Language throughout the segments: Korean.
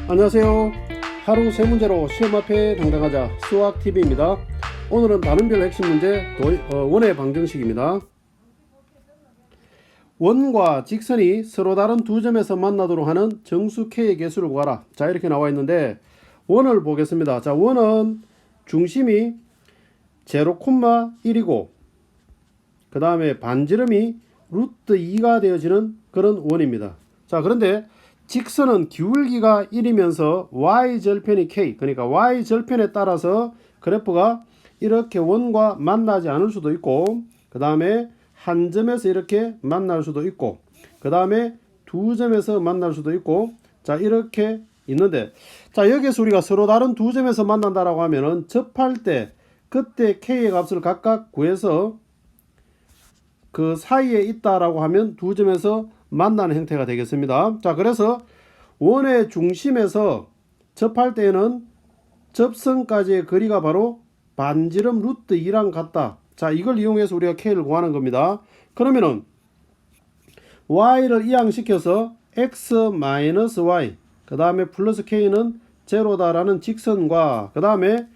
안녕하세요. 하루 세 문제로 시험 앞에 당당하자 수학TV입니다. 오늘은 다른별 핵심 문제 원의 방정식입니다. 원과 직선이 서로 다른 두 점에서 만나도록 하는 정수 K의 개수를 구하라. 자, 이렇게 나와 있는데 원을 보겠습니다. 자, 원은 중심이 0,1이고 그 다음에 반지름이 루트 2가 되어지는 그런 원입니다. 자, 그런데 직선은 기울기가 1이면서 y절편이 k, 그러니까 y절편에 따라서 그래프가 이렇게 원과 만나지 않을 수도 있고, 그 다음에 한 점에서 이렇게 만날 수도 있고, 그 다음에 두 점에서 만날 수도 있고, 자, 이렇게 있는데, 자, 여기서 우리가 서로 다른 두 점에서 만난다라고 하면은 접할 때 그때 k의 값을 각각 구해서 그 사이에 있다라고 하면 두 점에서 만나는 형태가 되겠습니다. 자, 그래서 원의 중심에서 접할 때에는 접선까지의 거리가 바로 반지름 루트 2랑 같다. 자, 이걸 이용해서 우리가 k를 구하는 겁니다. 그러면은 y를 이항시켜서 x-y 그 다음에 플러스 k는 제로다라는 직선과 그 다음에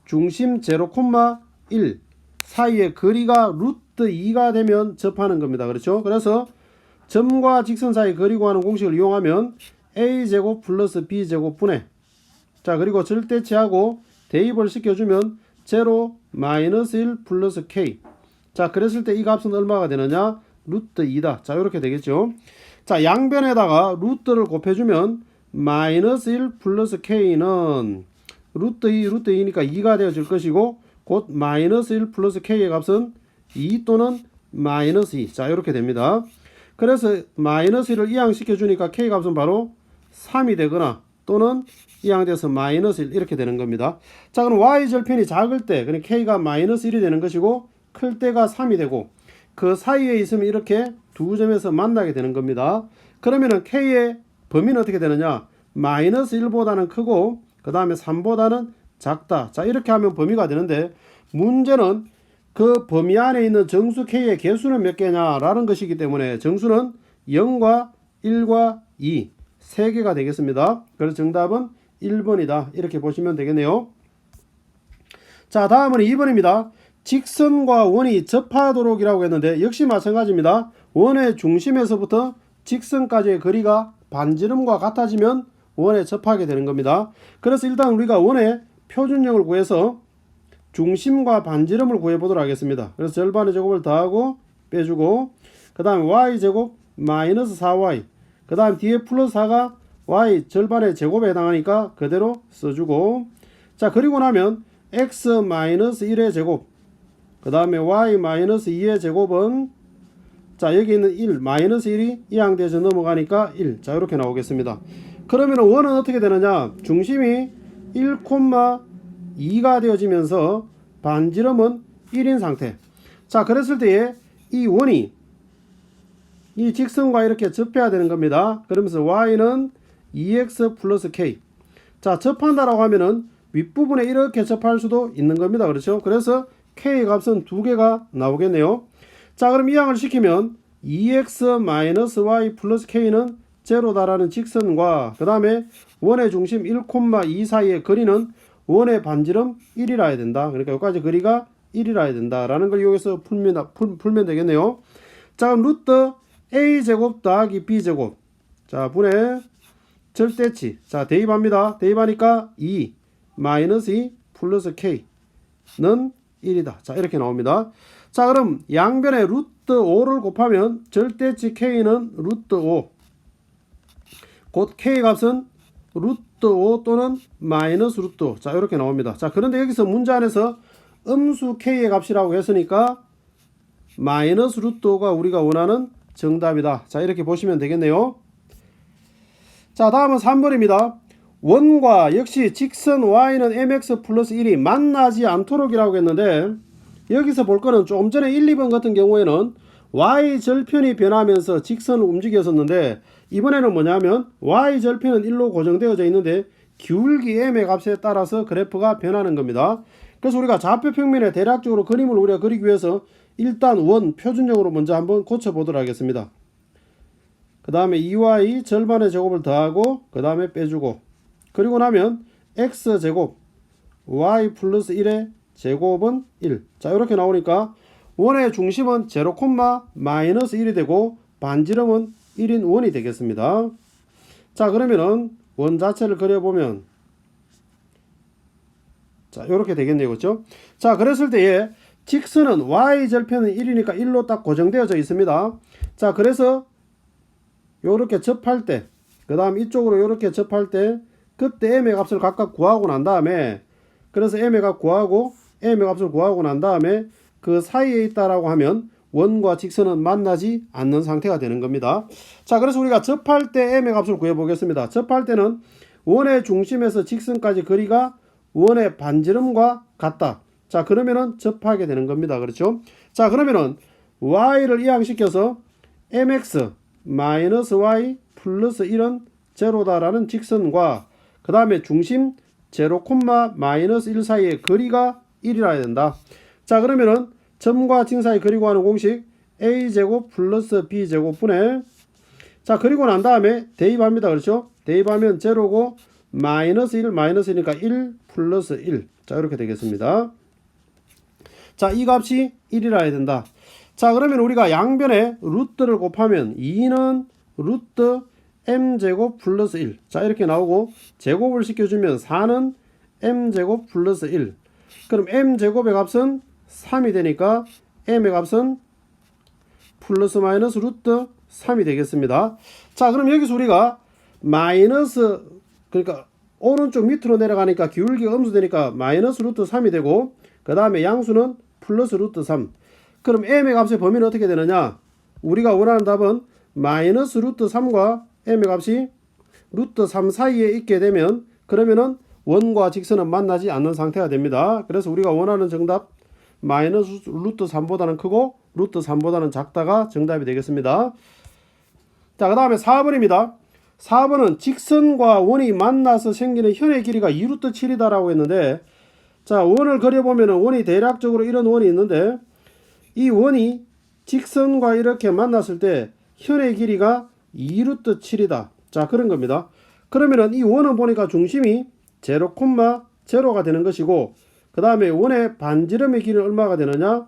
중심 0,1 사이의 거리가 루트 2가 되면 접하는 겁니다. 그렇죠? 그래서 점과 직선 사이 거리 구하는 공식을 이용하면 a제곱 플러스 b제곱 분의, 자, 그리고 절대치하고 대입을 시켜주면 0 마이너스 1 플러스 k. 자, 그랬을 때 이 값은 얼마가 되느냐? 루트 2다. 자, 이렇게 되겠죠. 자, 양변에다가 루트를 곱해주면 마이너스 1 플러스 k는 루트 2, 루트 2니까 2가 되어질 것이고, 곧 마이너스 1 플러스 k의 값은 2 또는 마이너스 2. 자, 이렇게 됩니다. 그래서 마이너스 1을 이항시켜 주니까 k 값은 바로 3이 되거나 또는 이항돼서 마이너스 1 이렇게 되는 겁니다. 자, 그럼 y절편이 작을 때 그러니까 k가 마이너스 1이 되는 것이고 클 때가 3이 되고 그 사이에 있으면 이렇게 두 점에서 만나게 되는 겁니다. 그러면은 k의 범위는 어떻게 되느냐? 마이너스 1보다는 크고 그 다음에 3보다는 작다. 자, 이렇게 하면 범위가 되는데 문제는 그 범위 안에 있는 정수 k의 개수는 몇 개냐라는 것이기 때문에 정수는 0과 1과 2 3개가 되겠습니다. 그래서 정답은 1번이다. 이렇게 보시면 되겠네요. 자, 다음은 2번입니다. 직선과 원이 접하도록 이라고 했는데 역시 마찬가지입니다. 원의 중심에서부터 직선까지의 거리가 반지름과 같아지면 원에 접하게 되는 겁니다. 그래서 일단 우리가 원의 표준형을 구해서 중심과 반지름을 구해보도록 하겠습니다. 그래서 절반의 제곱을 더하고 빼주고 그 다음에 y제곱 마이너스 4y 그 다음 뒤에 플러스 4가 y 절반의 제곱에 해당하니까 그대로 써주고, 자, 그리고 나면 x 마이너스 1의 제곱 그 다음에 y 마이너스 2의 제곱은, 자, 여기 있는 1 마이너스 1이 이항돼서 넘어가니까 1. 자, 이렇게 나오겠습니다. 그러면 원은 어떻게 되느냐? 중심이 1,2가 되어지면서 반지름은 1인 상태. 자, 그랬을 때에 이 원이 이 직선과 이렇게 접해야 되는 겁니다. 그러면서 y는 2x 플러스 k. 자, 접한다라고 하면은 윗부분에 이렇게 접할 수도 있는 겁니다. 그렇죠? 그래서 k의 값은 두 개가 나오겠네요. 자, 그럼 이항을 시키면 2x 마이너스 y 플러스 k는 제로다라는 직선과 그 다음에 원의 중심 1,2 사이의 거리는 원의 반지름 1이라 해야 된다. 그러니까 여기까지 거리가 1이라 해야 된다라는 걸 이용해서 풀면 되겠네요. 자, 그럼 루트 a제곱 더하기 b제곱, 자, 분의 절대치, 자, 대입합니다. 대입하니까 2 마이너스 2 플러스 k는 1이다. 자, 이렇게 나옵니다. 자, 그럼 양변에 루트 5를 곱하면 절대치 k는 루트 5, 곧 k 값은 루트 5 또는 마이너스 루트 5. 자, 이렇게 나옵니다. 자, 그런데 여기서 문제 안에서 음수 k의 값이라고 했으니까 마이너스 루트 5가 우리가 원하는 정답이다. 자, 이렇게 보시면 되겠네요. 자, 다음은 3번입니다. 원과 역시 직선 y는 mx 플러스 1이 만나지 않도록 이라고 했는데 여기서 볼 거는 조금 전에 1, 2번 같은 경우에는 y절편이 변하면서 직선을 움직였었는데 이번에는 뭐냐면 y절편은 1로 고정되어져 있는데 기울기 m의 값에 따라서 그래프가 변하는 겁니다. 그래서 우리가 좌표 평면에 대략적으로 그림을 우리가 그리기 위해서 일단 원 표준형으로 먼저 한번 고쳐보도록 하겠습니다. 그 다음에 2y 절반의 제곱을 더하고 그 다음에 빼주고 그리고 나면 x제곱 y 플러스 1의 제곱은 1. 자, 이렇게 나오니까 원의 중심은 0, 마이너스 1이 되고 반지름은 1인 원이 되겠습니다. 자, 그러면은 원 자체를 그려보면 자, 이렇게 되겠네요. 그렇죠? 자, 그랬을 때에 직선은 y절편은 1이니까 1로 딱 고정되어져 있습니다. 자, 그래서 요렇게 접할 때, 그 다음 이쪽으로 요렇게 접할 때 그때 m의 값을 각각 구하고 난 다음에, 그래서 m의 값 구하고 m의 값을 구하고 난 다음에 그 사이에 있다라고 하면 원과 직선은 만나지 않는 상태가 되는 겁니다. 자, 그래서 우리가 접할 때 m의 값을 구해 보겠습니다. 접할 때는 원의 중심에서 직선까지 거리가 원의 반지름과 같다. 자, 그러면은 접하게 되는 겁니다. 그렇죠? 자, 그러면은 y를 이항시켜서 mx 마이너스 y 플러스 1은 제로다라는 직선과 그 다음에 중심 0, 마이너스 1 사이의 거리가 1이라 된다. 자, 그러면은 점과 진 사이 그리 구하는 공식 a제곱 플러스 b제곱분의, 자, 그리고 난 다음에 대입합니다. 그렇죠? 대입하면 제로고 마이너스 1 마이너스니까 1 플러스 1. 자, 이렇게 되겠습니다. 자, 이 값이 1이라 해야 된다. 자, 그러면 우리가 양변에 루트를 곱하면 2는 루트 m제곱 플러스 1. 자, 이렇게 나오고 제곱을 시켜주면 4는 m제곱 플러스 1. 그럼 m제곱의 값은 3이 되니까 m의 값은 플러스 마이너스 루트 3이 되겠습니다. 자, 그럼 여기서 우리가 마이너스, 그러니까 오른쪽 밑으로 내려가니까 기울기가 음수되니까 마이너스 루트 3이 되고, 그 다음에 양수는 플러스 루트 3. 그럼 m의 값의 범위는 어떻게 되느냐? 우리가 원하는 답은 마이너스 루트 3과 m의 값이 루트 3 사이에 있게 되면, 그러면은 원과 직선은 만나지 않는 상태가 됩니다. 그래서 우리가 원하는 정답 마이너스 루트 3보다는 크고 루트 3보다는 작다가 정답이 되겠습니다. 자, 그 다음에 4번입니다. 4번은 직선과 원이 만나서 생기는 현의 길이가 2루트 7이다 라고 했는데, 자, 원을 그려보면 원이 대략적으로 이런 원이 있는데, 이 원이 직선과 이렇게 만났을 때 현의 길이가 2루트 7이다. 자, 그런 겁니다. 그러면은 이 원은 보니까 중심이 0, 0가 되는 것이고, 그 다음에 원의 반지름의 길이는 얼마가 되느냐?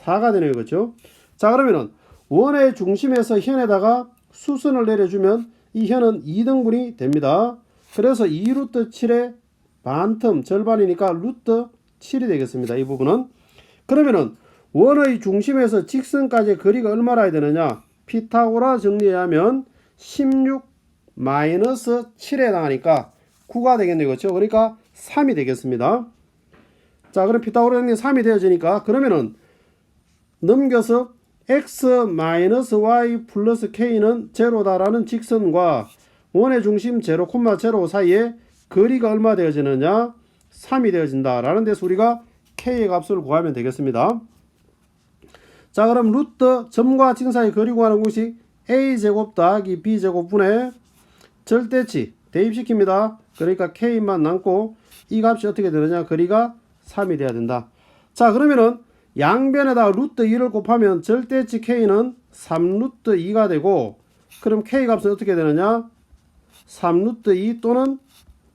4가 되네요. 그렇죠? 자, 그러면은 원의 중심에서 현에다가 수선을 내려주면 이 현은 2등분이 됩니다. 그래서 2루트 7의 반틈 절반이니까 루트 7이 되겠습니다. 이 부분은. 그러면은 원의 중심에서 직선까지의 거리가 얼마나 해야 되느냐? 피타고라 정리하면 16 마이너스 7에 해당하니까 9가 되겠네요. 그렇죠? 그러니까 3이 되겠습니다. 자, 그럼 피타고라 정리 3이 되어지니까, 그러면은 넘겨서 x 마이너스 y 플러스 k는 제로다라는 직선과 원의 중심 0, 0 사이에 거리가 얼마 되어지느냐? 3이 되어진다 라는 데서 우리가 k의 값을 구하면 되겠습니다. 자, 그럼 루트 점과 진 사이 거리 구하는 공식 a제곱 더하기 b제곱분의 절대치 대입시킵니다. 그러니까 k만 남고 이 값이 어떻게 되느냐? 거리가 3이 돼야 된다. 자, 그러면은 양변에다 루트 2를 곱하면 절대치 k는 3루트 2가 되고, 그럼 k 값은 어떻게 되느냐? 3루트 2 또는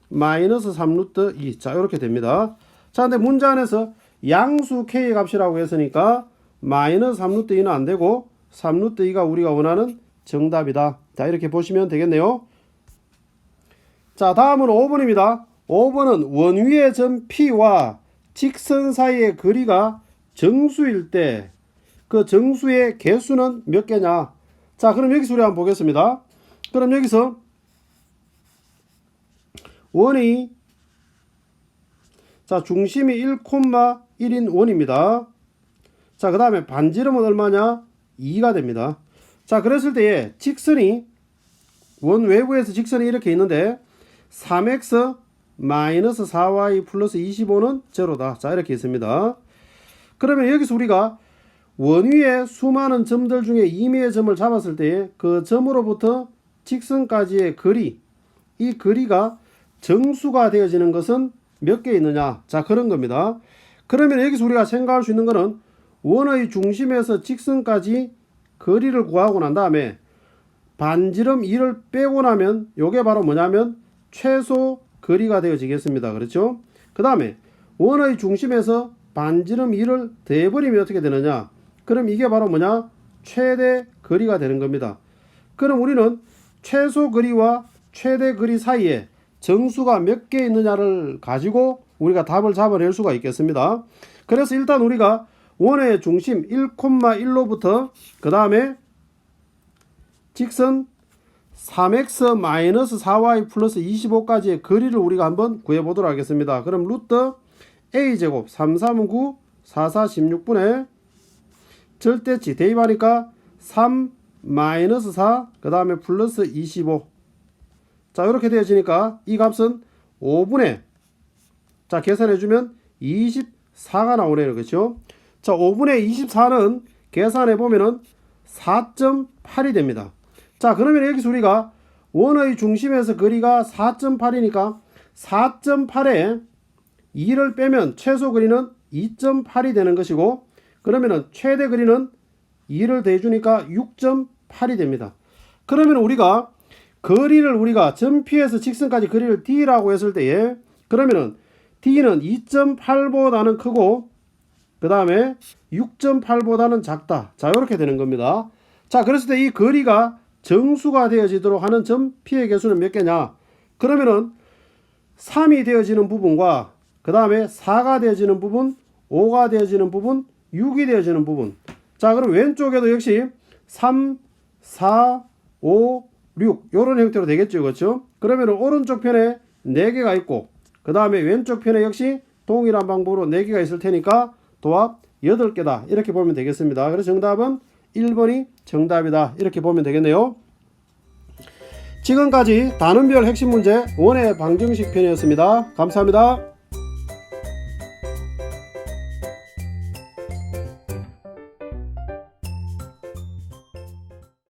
마이너스 3루트 2. 자, 이렇게 됩니다. 자, 근데 문제 안에서 양수 k의 값이라고 했으니까 마이너스 3루트 2는 안 되고 3루트 2가 우리가 원하는 정답이다. 자, 이렇게 보시면 되겠네요. 자, 다음은 5번입니다. 5번은 원 위의 점 P와 직선 사이의 거리가 정수일 때 그 정수의 개수는 몇 개냐? 자, 그럼 여기서 우리 한번 보겠습니다. 그럼 여기서 원이, 자, 중심이 1,1인 원입니다. 자, 그 다음에 반지름은 얼마냐? 2가 됩니다. 자, 그랬을 때에 직선이, 원 외부에서 직선이 이렇게 있는데 3x 마이너스 4y 플러스 25는 제로다. 자, 이렇게 있습니다. 그러면 여기서 우리가 원 위에 수많은 점들 중에 임의의 점을 잡았을 때 그 점으로부터 직선까지의 거리, 이 거리가 정수가 되어지는 것은 몇 개 있느냐? 자, 그런 겁니다. 그러면 여기서 우리가 생각할 수 있는 것은 원의 중심에서 직선까지 거리를 구하고 난 다음에 반지름 2를 빼고 나면 요게 바로 뭐냐면 최소 거리가 되어지겠습니다. 그렇죠? 그 다음에 원의 중심에서 반지름 2를 더해버리면 어떻게 되느냐? 그럼 이게 바로 뭐냐? 최대 거리가 되는 겁니다. 그럼 우리는 최소 거리와 최대 거리 사이에 정수가 몇 개 있느냐를 가지고 우리가 답을 잡아낼 수가 있겠습니다. 그래서 일단 우리가 원의 중심 1,1로부터 그 다음에 직선 3x-4y 플러스 25까지의 거리를 우리가 한번 구해보도록 하겠습니다. 그럼 루트 a제곱 339 44 16분의 절대치 대입하니까 3 4 그 다음에 플러스 25. 자 이렇게 되어지니까 이 값은 5분의 자 계산해주면 24가 나오네요. 그렇죠? 자 5분의 24는 계산해보면은 4.8이 됩니다. 자 그러면 여기서 우리가 원의 중심에서 거리가 4.8이니까 4.8에 2를 빼면 최소 거리는 2.8이 되는 것이고, 그러면은 최대 거리는 2를 더해주니까 6.8이 됩니다. 그러면 우리가 거리를 우리가 점 P에서 직선까지 거리를 D라고 했을 때에 그러면은 D는 2.8보다는 크고 그 다음에 6.8보다는 작다. 자 이렇게 되는 겁니다. 자 그랬을 때 이 거리가 정수가 되어지도록 하는 점 P의 개수는 몇 개냐? 그러면은 3이 되어지는 부분과 그 다음에 4가 되어지는 부분, 5가 되어지는 부분, 6이 되어지는 부분. 자 그럼 왼쪽에도 역시 3, 4, 5, 6 이런 형태로 되겠죠. 그렇죠? 그러면 오른쪽 편에 4개가 있고 그 다음에 왼쪽 편에 역시 동일한 방법으로 4개가 있을 테니까 도합 8개다. 이렇게 보면 되겠습니다. 그래서 정답은 1번이 정답이다. 이렇게 보면 되겠네요. 지금까지 단원별 핵심 문제 원의 방정식 편이었습니다. 감사합니다.